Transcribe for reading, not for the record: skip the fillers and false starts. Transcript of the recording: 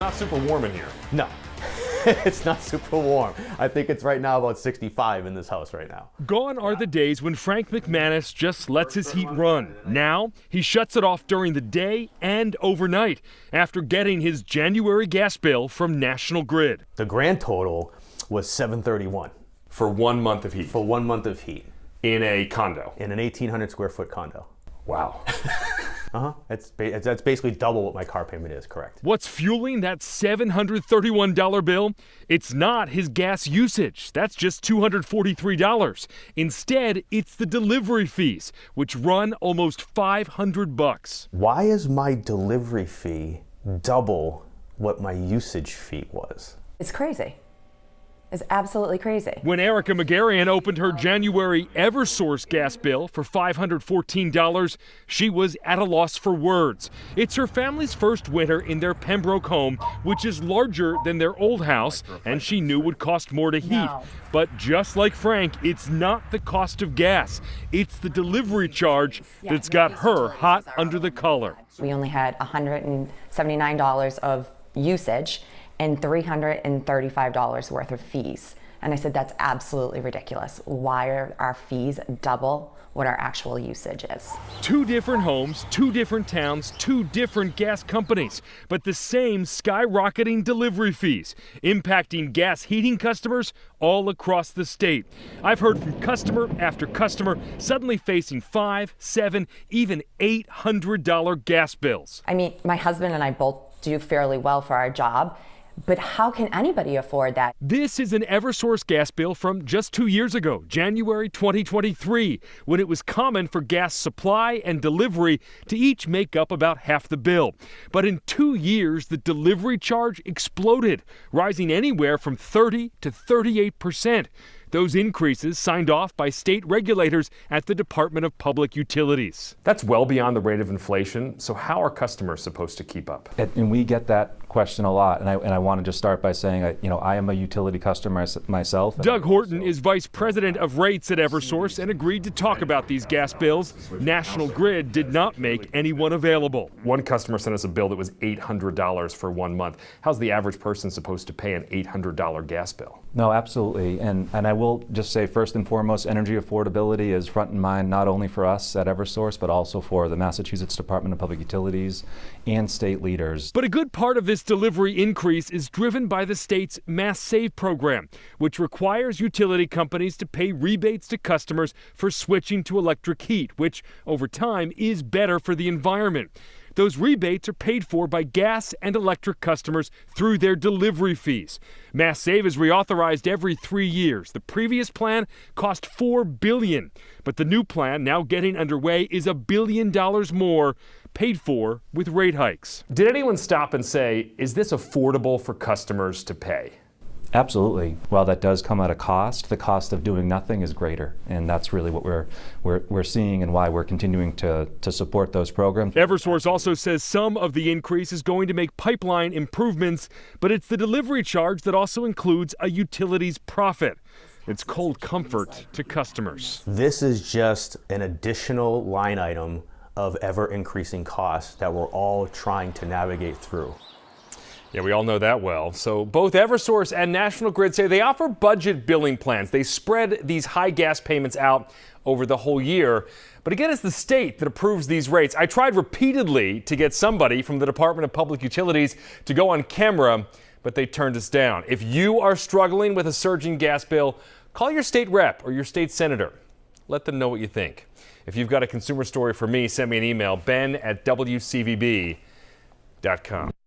not super warm in here. No. It's not super warm. I think it's right now about 65 in this house right now. Gone are the days when Frank McManus just lets his heat run. Now, he shuts it off during the day and overnight after getting his January gas bill from National Grid. The grand total was $731 For 1 month of heat. for 1 month of heat In a condo. in an 1,800 square foot condo. Wow. That's basically double what my car payment is, correct? What's fueling that $731 bill? It's not his gas usage. That's just $243. Instead, it's the delivery fees, which run almost $500. Why is my delivery fee double what my usage fee was? It's crazy. It's absolutely crazy. When Erica Megarian opened her January Eversource gas bill for $514, she was at a loss for words. It's her family's first winter in their Pembroke home, which is larger than their old house, and she knew would cost more to heat. No. But just like Frank, it's not the cost of gas. It's the delivery charge that's got her hot under the collar. We only had $179 of usage and $335 worth of fees. And I said, that's absolutely ridiculous. Why are our fees double what our actual usage is? Two different homes, two different towns, two different gas companies, but the same skyrocketing delivery fees, impacting gas heating customers all across the state. I've heard from customer after customer suddenly facing $500, $700, even $800 gas bills. I mean, my husband and I both do fairly well for our job, but how can anybody afford that? This is an Eversource gas bill from just 2 years ago, January 2023, when it was common for gas supply and delivery to each make up about half the bill. But in 2 years, the delivery charge exploded, rising anywhere from 30 to 38%. Those increases signed off by state regulators at the Department of Public Utilities. That's well beyond the rate of inflation. So how are customers supposed to keep up? And we get that question a lot. And I want to just start by saying, I am a utility customer myself. Doug Horton is vice president of rates at Eversource and agreed to talk about these gas bills. National Grid did not make anyone available. One customer sent us a bill that was $800 for 1 month. How's the average person supposed to pay an $800 gas bill? No, absolutely. And I will just say, first and foremost, energy affordability is front in mind, not only for us at Eversource, but also for the Massachusetts Department of Public Utilities and state leaders. But a good part of this delivery increase is driven by the state's Mass Save program, which requires utility companies to pay rebates to customers for switching to electric heat, which over time is better for the environment. Those rebates are paid for by gas and electric customers through their delivery fees. Mass Save is reauthorized every 3 years. The previous plan cost $4 billion, but the new plan, now getting underway, is $1 billion more, paid for with rate hikes. Did anyone stop and say, is this affordable for customers to pay? Absolutely. While that does come at a cost, the cost of doing nothing is greater, and that's really what we're seeing and why we're continuing to support those programs. Eversource also says some of the increase is going to make pipeline improvements, but it's the delivery charge that also includes a utility's profit. It's cold comfort to customers. This is just an additional line item of ever increasing costs that we're all trying to navigate through. Yeah, we all know that well. So both Eversource and National Grid say they offer budget billing plans. They spread these high gas payments out over the whole year. But again, it's the state that approves these rates. I tried repeatedly to get somebody from the Department of Public Utilities to go on camera, but they turned us down. If you are struggling with a surging gas bill, call your state rep or your state senator. Let them know what you think. If you've got a consumer story for me, send me an email, ben@wcvb.com.